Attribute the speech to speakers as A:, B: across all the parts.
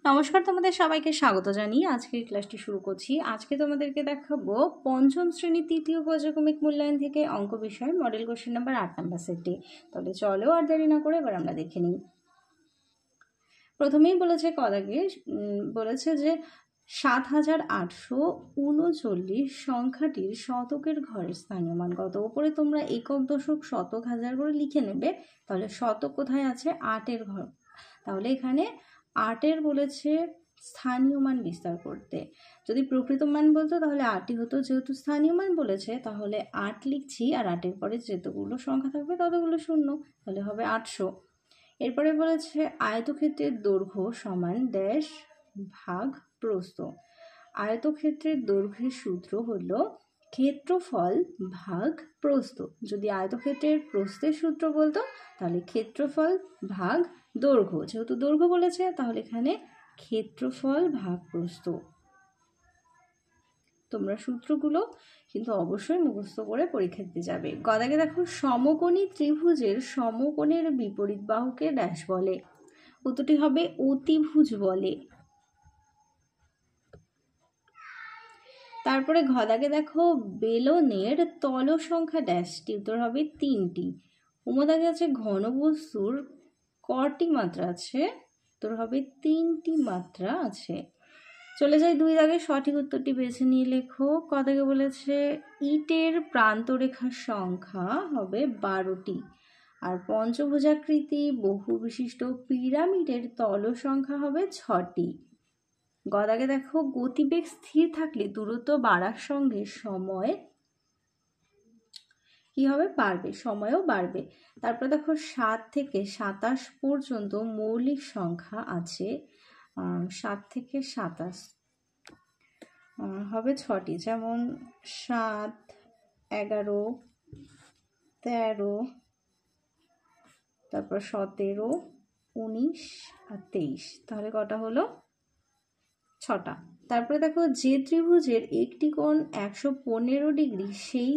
A: নমস্কার, তোমাদের সবাইকে স্বাগত জানিয়ে আজকের ক্লাসটি শুরু করছি। আজকে তোমাদেরকে দেখাবো পঞ্চম শ্রেণীর তৃতীয় পর্যায়ক্রমিক মূল্যায়ন থেকে অঙ্ক বিষয় মডেল কোশ্চেন নাম্বার 8 নাম্বার সেটটি। তাহলে চলো আর দেরি না করে এবার আমরা দেখে নিই। প্রথমেই বলেছে কদাগে বলেছে যে ৭,৮৩৯ সংখ্যাটির শতকের ঘরের স্থানীয় মান কত। ওপরে তোমরা একক, দশক, শতক, হাজার করে লিখে নেবে। তাহলে শতক কোথায় আছে? 8-এর ঘর। তাহলে এখানে 8-এর বলেছে স্থানীয় মান বিস্তার করতে। যদি প্রকৃত মান বলতো তাহলে 8ই হতো, যেহেতু স্থানীয় মান বলেছে তাহলে 8 লিখছি, আর 8-এর পরে যতগুলো সংখ্যা থাকবে ততগুলো শূন্য, তাহলে হবে 800। এরপরে বলেছে আয়তক্ষেত্রের দৈর্ঘ্য সমান ড্যাশ ভাগ প্রস্থ। আয়তক্ষেত্রের দৈর্ঘ্যের সূত্র হলো ক্ষেত্রফল ভাগ প্রস্থ। যদি আয়তক্ষেত্রের প্রস্থের সূত্র বলতো তাহলে ক্ষেত্রফল ভাগ দৈর্ঘ্য, যেহেতু দৈর্ঘ্য বলেছে তাহলে এখানে ক্ষেত্রফল ভাগ প্রস্থ। তোমরা সূত্রগুলো কিন্তু অবশ্যই মুখস্থ করে পরীক্ষা দিতে যাবে। গদাকে দেখো সমকোণী ত্রিভুজের সমকোণের বিপরীত বাহুকে ড্যাশ বলে। উত্তরটি হবে অতিভুজ বলে। তারপরে ঘদাকে দেখো বেলনের তল সংখ্যা ড্যাশটি। উত্তর হবে 3টি। উমদাকে আছে ঘনবস্তুর কটি মাত্রা আছে। উত্তর হবে 3টি মাত্রা আছে। চলে যাই 2 দাগে, সঠিক উত্তরটি বেছে নিয়ে লেখো। কদাকে বলেছে ইটের প্রান্তরেখার সংখ্যা হবে 12টি, আর পঞ্চভুজাকৃতি বহু বিশিষ্ট পিরামিডের তল সংখ্যা হবে 6টি। গদাকে দেখো গতিবেগ স্থির থাকলে দূরত্ব বাড়ার সঙ্গে সময় কি হবে? বাড়বে, সময়ও বাড়বে। তারপর দেখো 7 থেকে 27 পর্যন্ত মৌলিক সংখ্যা আছে। 7 থেকে 27 হবে 6টি, যেমন 7, 11, 13, তারপর 17, 19 আর 23। তাহলে কটা হলো? 6টা। তারপরে দেখো যে ত্রিভুজের একটি কোণ 115 ডিগ্রি সেই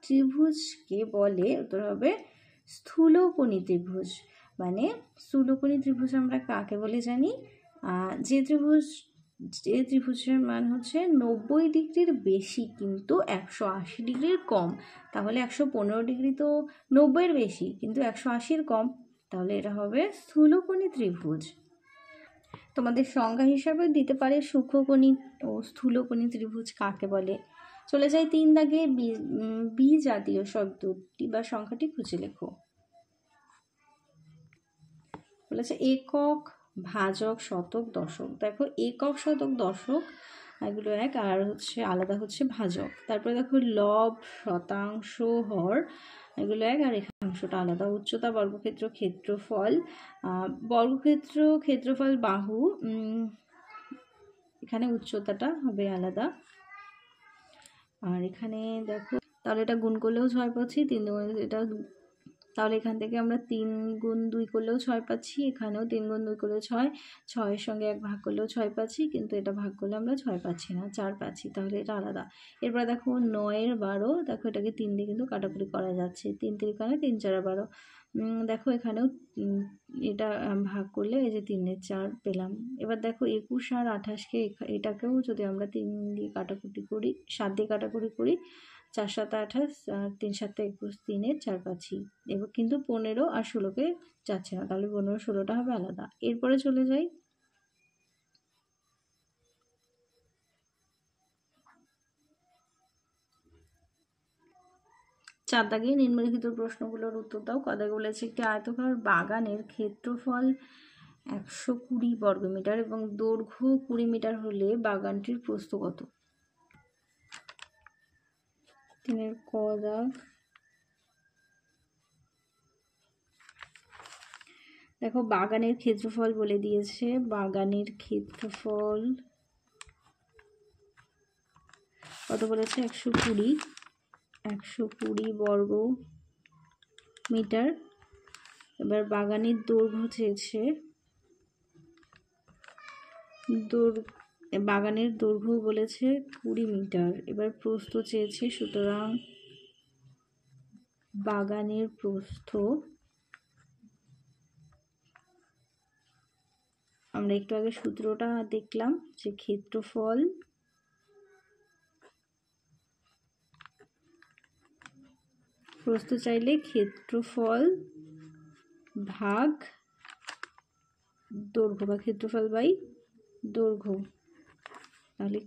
A: ত্রিভুজকে বলে, উত্তর হবে স্থূলকোণী ত্রিভুজ। মানে স্থূলকোণী ত্রিভুজ আমরা কাকে বলে জানি? যে ত্রিভুজের মান হচ্ছে 90 ডিগ্রির বেশি কিন্তু 180 ডিগ্রির কম। তাহলে 115 ডিগ্রি তো 90-এর বেশি কিন্তু 180-এর কম, তাহলে এটা হবে স্থূলকোণী ত্রিভুজ। তোমাদের সংজ্ঞা হিসাবে দিতে পারে সূক্ষ্মকোণী ও স্থূলকোণী ত্রিভুজ কাকে বলে। চলে যাই 3 দাগে, বি জাতীয় শব্দটি বা সংখ্যাটি খুঁজে লেখো। বলেছে একক, ভাজক, শতক, দশক। দেখো একক, শতক, দশক এগুলো এক, আর আলাদা হচ্ছে ভাজক। তারপরে দেখো লব, শতাংশ, হর এগুলো এক, আর রেখাংশটা আলাদা। উচ্চতা, বর্গক্ষেত্র, ক্ষেত্রফল। বর্গক্ষেত্র, ক্ষেত্রফল, বাহু, এখানে উচ্চতাটা হবে আলাদা। আর এখানে দেখো তাহলে এটা গুণ করলেও 6 পাচ্ছি, 3 এটা, তাহলে এখান থেকে আমরা 3 গুণ 2 করলেও 6 পাচ্ছি, এখানেও 3 গুণ 2 করলে 6, 6-এর সঙ্গে 1 ভাগ করলেও 6 পাচ্ছি, কিন্তু এটা ভাগ করলে আমরা 6 পাচ্ছি না, 4 পাচ্ছি, তাহলে এটা আলাদা। এরপর দেখো 9-এর 12, দেখো এটাকে 3 দিয়ে কিন্তু কাটাকুটি করা যাচ্ছে, 3 3 3 4 12। দেখো এখানেও এটা ভাগ করলে এই যে 3-এর 4 পেলাম। এবার দেখো 21 আর 28-কে এটাকেও যদি আমরা 3 দিয়ে কাটাকুটি করি, 7 দিয়ে কাটাকুটি করি, 4 7 28, 3 7 21, 3-এর 4 পাচ্ছি। এবার কিন্তু 15 আর 16-কে যাচ্ছে না, তাহলে 15 16টা হবে আলাদা। এরপরে চলে যাই 4 দাগে, নিম্নলিখিত প্রশ্নগুলোর উত্তর দাও। কদাগে বলেছে একটি আয়তকার বাগানের ক্ষেত্রফল 120 বর্গমিটার এবং দৈর্ঘ্য 20 মিটার হলে বাগানটির প্রস্থ কত? 3-এর ক দাগ। দেখো বাগানের ক্ষেত্রফল বলে দিয়েছে, বাগানের ক্ষেত্রফল কত বলেছে? 120 বর্গ মিটার। এবার বাগানের দৈর্ঘ্য চেয়েছে, বাগানের দৈর্ঘ্য বলেছে 20 মিটার। এবার প্রস্থ চেয়েছে, সুতরাং বাগানের প্রস্থ আমরা আমরা একটু আগে সূত্রটা দেখলাম যে ক্ষেত্রফল প্রস্থ চাইলে ক্ষেত্রফল ভাগ দৈর্ঘ্য বা ক্ষেত্রফল বাই দৈর্ঘ্য। তাহলে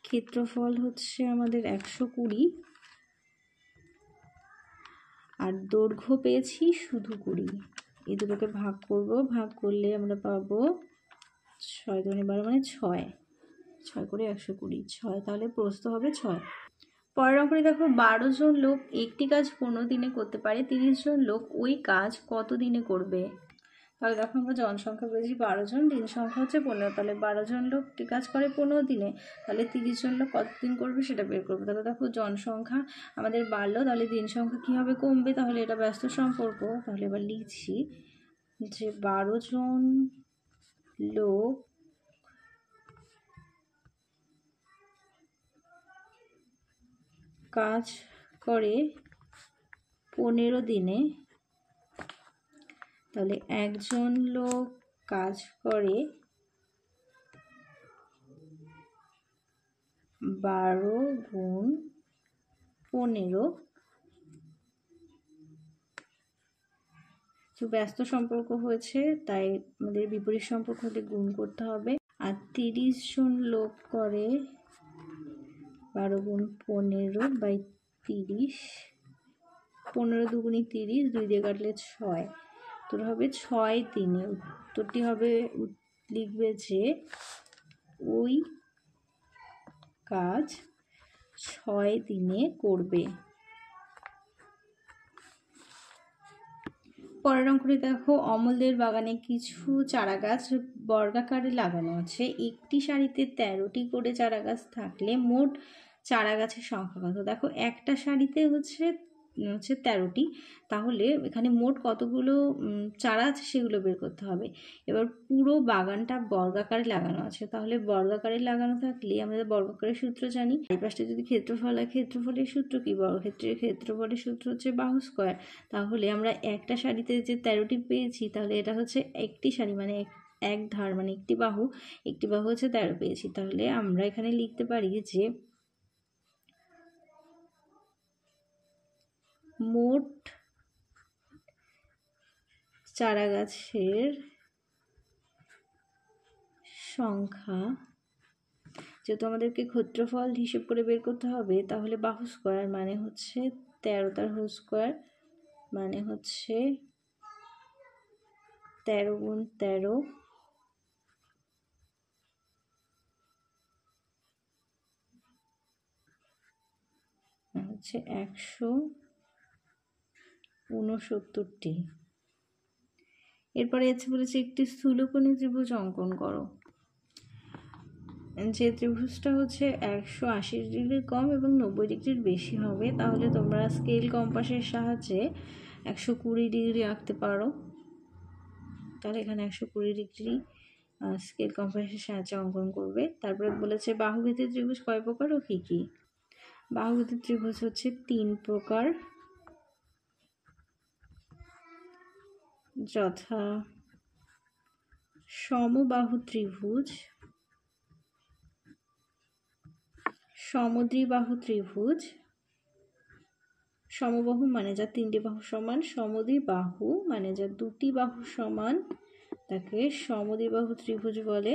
A: ক্ষেত্রফল হচ্ছে আমাদের 120 আর দৈর্ঘ্য পেয়েছি শুধু 20। এই দুটোকে ভাগ করব, ভাগ করলে আমরা পাবো 6 দুগুণে 12 মানে 6, 6 করে 120, 6। তাহলে প্রস্থ হবে 6। পরের অঙ্কটি দেখো, 12 জন লোক একটি কাজ 15 দিনে করতে পারে, 30 জন লোক ওই কাজ কত দিনে করবে? তাহলে দেখো আমরা জনসংখ্যা পেয়েছি 12 জন, দিন সংখ্যা হচ্ছে 15। তাহলে 12 জন লোক একটি কাজ করে 15 দিনে, তাহলে 30 জন লোক কতদিন করবে সেটা বের করবো। তাহলে দেখো জনসংখ্যা আমাদের বাড়লো, তাহলে দিন সংখ্যা কী হবে? কমবে। তাহলে এটা ব্যস্ত সম্পর্ক। তাহলে এবার লিখছি যে 12 জন লোক কাজ করে 15 দিনে, তাহলে একজন লোক কাজ করে 12 গুণ 15। তো ব্যস্ত সম্পর্ক হয়েছে, তাই আমাদের বিপরীত সম্পর্ক হলে গুণ করতে হবে। আর 30 জন লোক করে 12 গুণ 15 বাই 30, 15 দুগুণি 30, 2 দিয়ে কাটলে 6। উত্তর হবে 6 দিনে। উত্তরটি হবে, লিখবে যে ওই কাজ 6 দিনে করবে। পরের অঙ্কটি দেখো, অমলদের বাগানে কিছু চারা গাছ বর্গাকারে লাগানো আছে। একটি সারিতে 13টি করে চারা গাছ থাকলে মোট চারা গাছের সংখ্যা কত? দেখো একটা সারিতে হচ্ছে 13টি, তাহলে এখানে মোট কতগুলো চারা আছে সেগুলো বের করতে হবে। এবার পুরো বাগানটা বর্গাকারে লাগানো আছে, তাহলে বর্গাকারে লাগানো থাকলে আমরা বর্গাকারের সূত্র জানি। এই পাশে যদি ক্ষেত্রফল হয়, ক্ষেত্রফলের সূত্র কি? বর্গক্ষেত্রের ক্ষেত্রফলের সূত্র হচ্ছে বাহু স্কয়ার। তাহলে আমরা একটা সারিতে যে 13টি পেয়েছি, তাহলে এটা হচ্ছে একটি সারি মানে এক ধার মানে একটি বাহু হচ্ছে 13 পেয়েছি। তাহলে আমরা এখানে লিখতে পারি যে মোট চারা গাছের সংখ্যা, যেহেতু আমাদেরকে ক্ষেত্রফল হিসেব করে বের করতে হবে, তাহলে বাহু স্কয়ার মানে হচ্ছে 13 তার হোল স্কয়ার মানে হচ্ছে 13 গুণ 13 হচ্ছে 169টি। এরপরে আছে বলেছে একটি স্থূলকোণী ত্রিভুজ অঙ্কন করো। যে ত্রিভুজটা হচ্ছে 180 ডিগ্রির কম এবং 90 ডিগ্রির বেশি হবে, তাহলে তোমরা স্কেল কম্পাসের সাহায্যে 120 ডিগ্রি আঁকতে পারো। তাহলে এখানে 120 ডিগ্রি স্কেল কম্পাসের সাহায্যে অঙ্কন করবে। তারপরে বলেছে বাহুভিত্তিক ত্রিভুজ কয় প্রকার ও কী কী? বাহুভিত্তিক ত্রিভুজ হচ্ছে 3 প্রকার, যথা সমবাহু ত্রিভুজ, সমদ্বিবাহু ত্রিভুজ, সমবাহু মানে যার 3টি বাহু সমান, সমদ্বিবাহু মানে যার 2টি বাহু সমান তাকে সমদ্বিবাহু ত্রিভুজ বলে।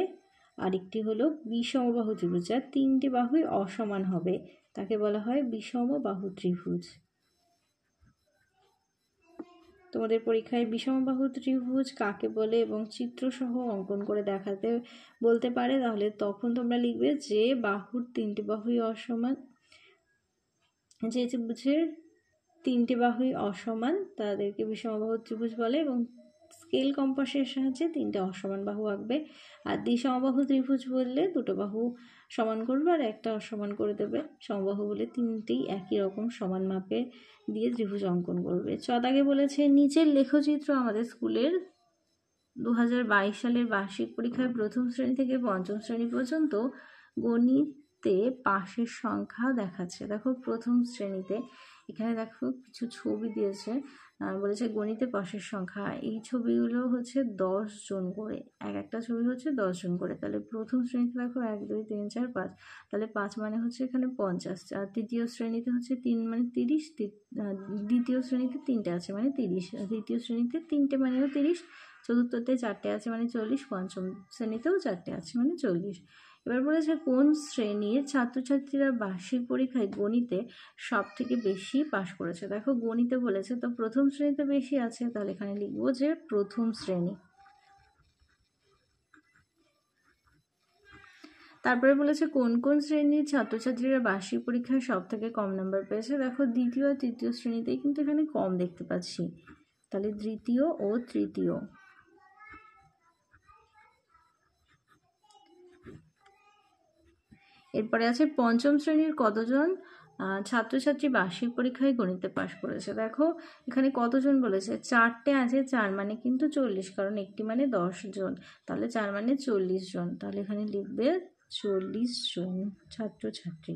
A: আরেকটি হলো বিষমবাহু ত্রিভুজ, যার 3টি বাহুই অসমান হবে তাকে বলা হয় বিষমবাহু ত্রিভুজ। তোমাদের পরীক্ষায় বিষমবাহু ত্রিভুজ কাকে বলে এবং চিত্রসহ অঙ্কন করে দেখাতে বলতে পারে, তাহলে তখন তোমরা লিখবে যে বাহুর 3টি বাহুই অসমান, যে ত্রিভুজের 3টি বাহুই অসমান তাদেরকে বিষমবাহু ত্রিভুজ বলে, এবং স্কেল কম্পাসের সাহায্যে 3টে অসমান বাহু আঁকবে। আর দ্বিসমবাহু ত্রিভুজ বললে 2টো বাহু সমান করবে আর একটা অসমান করে দেবে। সমবাহু বলে 3টেই একই রকম সমান মাপে দিয়ে ত্রিভুজ অঙ্কন করবে। দাগে বলেছে নিচের লেখচিত্র আমাদের স্কুলের 2022 সালের বার্ষিক পরীক্ষায় প্রথম শ্রেণী থেকে পঞ্চম শ্রেণী পর্যন্ত গণিতে পাশের সংখ্যা দেখাচ্ছে। দেখো প্রথম শ্রেণীতে এখানে দেখো কিছু ছবি দিয়েছে, বলেছে গণিতে পাশের সংখ্যা। এই ছবিগুলো হচ্ছে 10 জন করে, একটা ছবি হচ্ছে 10 জন করে। তাহলে প্রথম শ্রেণীতে দেখো 1 2 3 4 5, তাহলে 5 মানে হচ্ছে এখানে 50। আর তৃতীয় শ্রেণীতে হচ্ছে 3 মানে 30, দ্বিতীয় শ্রেণীতে 3টে আছে মানে 30, তৃতীয় শ্রেণীতে 3টে মানেও 30, চতুর্থতে 4টে আছে মানে 40, পঞ্চম শ্রেণীতেও 4টে আছে মানে 40। এবার বলেছে কোন শ্রেণীর ছাত্রছাত্রীরা বার্ষিক পরীক্ষায় গণিতে সব থেকে বেশি পাশ করেছে। দেখো গণিতে বলেছে তো প্রথম শ্রেণীতে বেশি আছে, তাহলে এখানে লিখবো যে প্রথম শ্রেণী। তারপরে বলেছে কোন কোন শ্রেণীর ছাত্রছাত্রীরা বার্ষিক পরীক্ষায় সব থেকে কম নাম্বার পেয়েছে। দেখো দ্বিতীয় আর তৃতীয় শ্রেণীতেই কিন্তু এখানে কম দেখতে পাচ্ছি, তাহলে দ্বিতীয় ও তৃতীয়। এরপরে আছে পঞ্চম শ্রেণীর কতজন ছাত্রছাত্রী বার্ষিক পরীক্ষায় গণিতে পাশ করেছে। দেখো এখানে কতজন বলেছে, 4টে আছে, 4 মানে কিন্তু 40, কারণ একটি মানে 10 জন, তাহলে 4 মানে 40 জন, তাহলে এখানে লিখবে 40 জন ছাত্রছাত্রী।